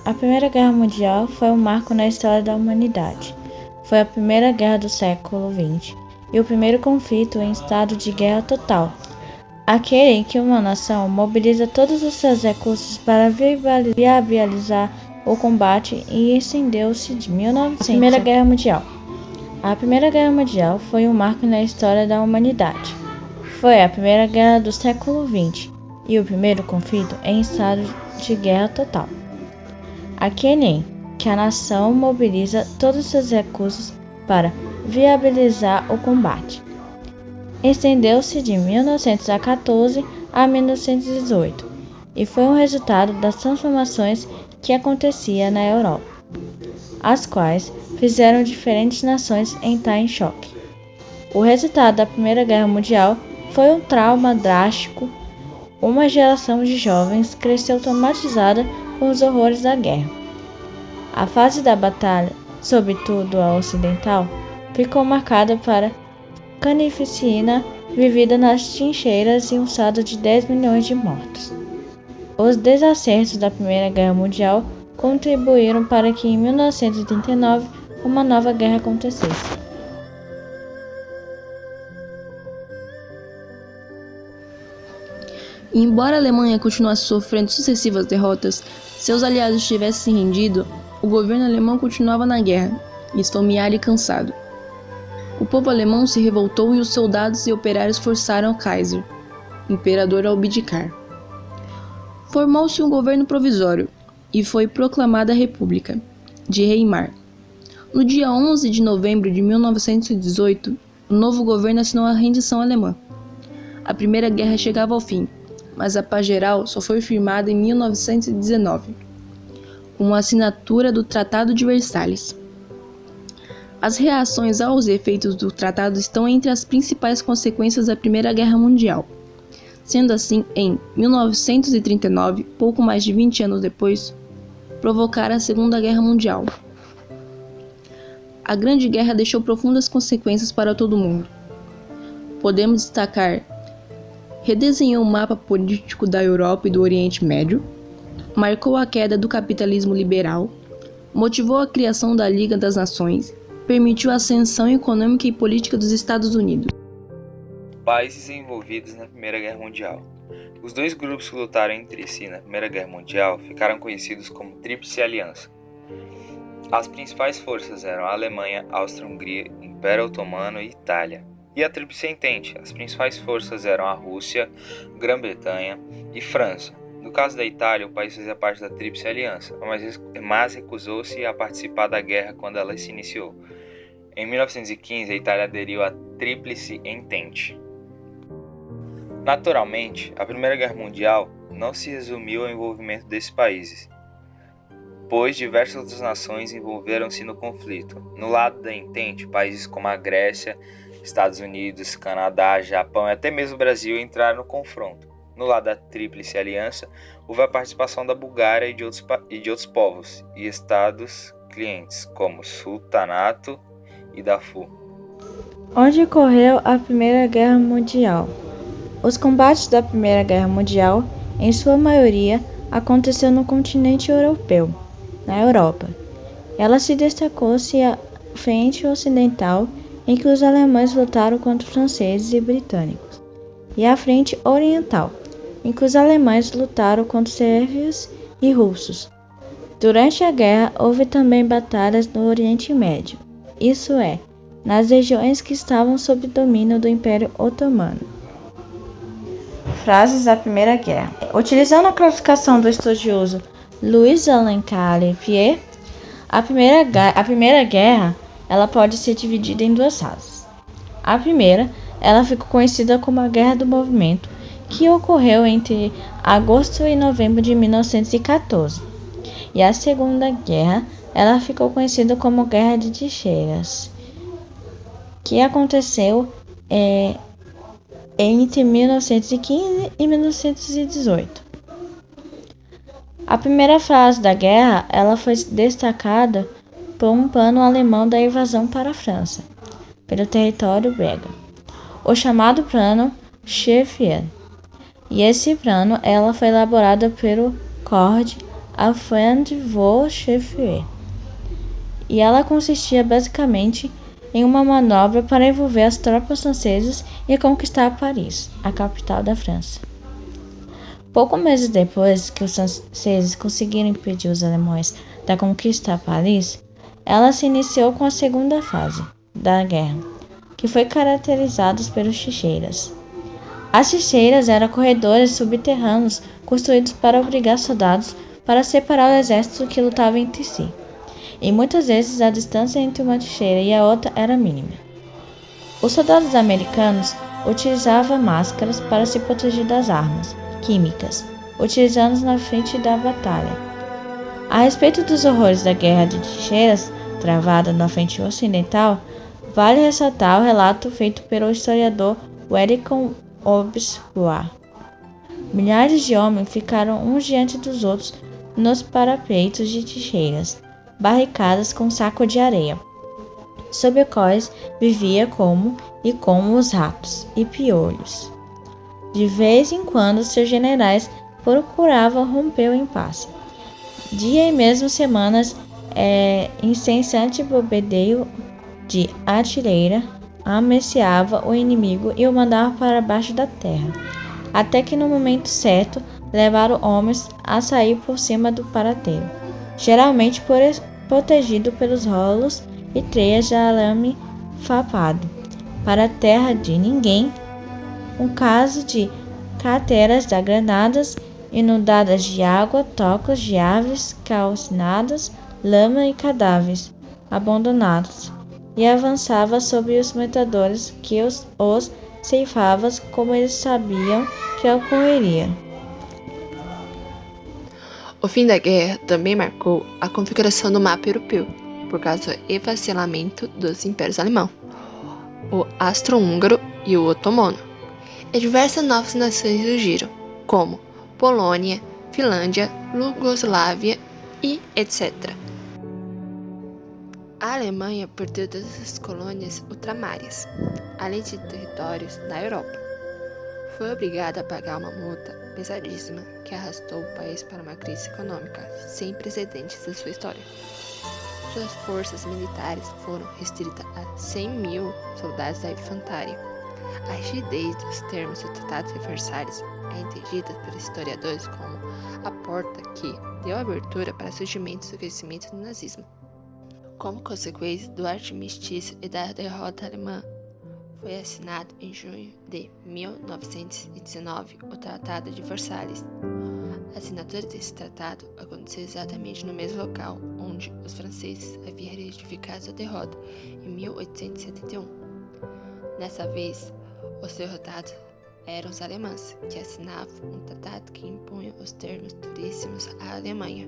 a Primeira Guerra Mundial foi um marco na história da humanidade. Foi a primeira guerra do século XX e o primeiro conflito em estado de guerra total, aquele em que uma nação mobiliza todos os seus recursos para viabilizar o combate e estendeu-se de 1900. Primeira Guerra Mundial. A Primeira Guerra Mundial foi um marco na história da humanidade. Foi a primeira guerra do século XX e o primeiro conflito em estado de guerra total, aquele em que a nação mobiliza todos os seus recursos para viabilizar o combate. Estendeu-se de 1914 a 1918 e foi um resultado das transformações que aconteciam na Europa, as quais fizeram diferentes nações entrar em choque. O resultado da Primeira Guerra Mundial foi um trauma drástico. Uma geração de jovens cresceu traumatizada com os horrores da guerra. A fase da batalha, sobretudo a ocidental, ficou marcada para carnificina vivida nas trincheiras e um saldo de 10 milhões de mortos. Os desacertos da Primeira Guerra Mundial contribuíram para que em 1939 uma nova guerra acontecesse. Embora a Alemanha continuasse sofrendo sucessivas derrotas, seus aliados tivessem se rendido, o governo alemão continuava na guerra, esfomeado e cansado. O povo alemão se revoltou e os soldados e operários forçaram o Kaiser, imperador, a abdicar. Formou-se um governo provisório e foi proclamada a República de Weimar. No dia 11 de novembro de 1918, o novo governo assinou a rendição alemã. A Primeira Guerra chegava ao fim, mas a paz geral só foi firmada em 1919, com a assinatura do Tratado de Versalhes. As reações aos efeitos do tratado estão entre as principais consequências da Primeira Guerra Mundial. Sendo assim, em 1939, pouco mais de 20 anos depois, provocara a Segunda Guerra Mundial. A Grande Guerra deixou profundas consequências para todo o mundo. Podemos destacar: redesenhou o mapa político da Europa e do Oriente Médio, marcou a queda do capitalismo liberal, motivou a criação da Liga das Nações, permitiu a ascensão econômica e política dos Estados Unidos. Países envolvidos na Primeira Guerra Mundial. Os dois grupos que lutaram entre si na Primeira Guerra Mundial ficaram conhecidos como Tríplice Aliança. As principais forças eram a Alemanha, Áustria-Hungria, Império Otomano e Itália. E a Tríplice Entente, as principais forças eram a Rússia, Grã-Bretanha e França. No caso da Itália, o país fazia parte da Tríplice Aliança, mas recusou-se a participar da guerra quando ela se iniciou. Em 1915, a Itália aderiu à Tríplice Entente. Naturalmente, a Primeira Guerra Mundial não se resumiu ao envolvimento desses países, pois diversas outras nações envolveram-se no conflito. No lado da Entente, países como a Grécia, Estados Unidos, Canadá, Japão e até mesmo o Brasil entraram no confronto. No lado da Tríplice Aliança, houve a participação da Bulgária e de outros povos e estados clientes, como Sultanato e Darfur. Onde ocorreu a Primeira Guerra Mundial? Os combates da Primeira Guerra Mundial, em sua maioria, aconteceram no continente europeu, na Europa. Ela se destacou-se à frente ocidental, em que os alemães lutaram contra os franceses e britânicos, e à frente oriental, em que os alemães lutaram contra os sérvios e russos. Durante a guerra, houve também batalhas no Oriente Médio, isso é, nas regiões que estavam sob domínio do Império Otomano. Frases da Primeira Guerra. Utilizando a classificação do estudioso Louis Alencar-Lefebvre, a Primeira Guerra ela pode ser dividida em duas fases. A primeira, ela ficou conhecida como a Guerra do Movimento, que ocorreu entre agosto e novembro de 1914. E a Segunda Guerra, ela ficou conhecida como Guerra de Trincheiras, que aconteceu entre 1915 e 1918. A primeira fase da guerra, ela foi destacada por um plano alemão da invasão para a França, pelo território belga, o chamado Plano Schieffield. E esse plano ela foi elaborado pelo Lord a Fin de Vaux-Chauffour, e ela consistia basicamente em uma manobra para envolver as tropas francesas e conquistar Paris, a capital da França. Poucos meses depois que os franceses conseguiram impedir os alemães da conquista de Paris, ela se iniciou com a segunda fase da guerra, que foi caracterizada pelas trincheiras. As trincheiras eram corredores subterrâneos construídos para obrigar soldados para separar o exército que lutava entre si, e muitas vezes a distância entre uma trincheira e a outra era mínima. Os soldados americanos utilizavam máscaras para se proteger das armas químicas, utilizadas na frente da batalha. A respeito dos horrores da guerra de trincheiras travada na frente ocidental, vale ressaltar o relato feito pelo historiador Wellington Obscuar. Milhares de homens ficaram uns diante dos outros nos parapeitos de trincheiras, barricadas com saco de areia, sob os quais vivia como os ratos e piolhos. De vez em quando, seus generais procuravam romper o impasse. Dia e mesmo semanas, incessante bombardeio de artilharia ameaçava o inimigo e o mandava para baixo da terra, até que no momento certo levaram homens a sair por cima do parapeito, geralmente protegido pelos rolos e treias de arame farpado, para a terra de ninguém. Um caso de crateras de granadas inundadas de água, tocos de árvores calcinadas, lama e cadáveres abandonados, e avançava sobre os matadores que os ceifavam como eles sabiam que ocorreria. O fim da guerra também marcou a configuração do mapa europeu, por causa do esfacelamento dos impérios alemão, o austro-húngaro e o otomano, e diversas novas nações surgiram, como Polônia, Finlândia, Iugoslávia e etc. A Alemanha perdeu todas as colônias ultramárias, além de territórios na Europa. Foi obrigada a pagar uma multa pesadíssima que arrastou o país para uma crise econômica sem precedentes em sua história. Suas forças militares foram restritas a 100.000 soldados da infantaria. A rigidez dos termos do Tratado de Versalhes é entendida pelos historiadores como a porta que deu abertura para o surgimento e o crescimento do nazismo. Como consequência do armistício e da derrota alemã, foi assinado em junho de 1919 o Tratado de Versalhes. A assinatura desse tratado aconteceu exatamente no mesmo local onde os franceses haviam retificado sua derrota, em 1871. Nessa vez, os derrotados eram os alemães, que assinavam um tratado que impunha os termos duríssimos à Alemanha.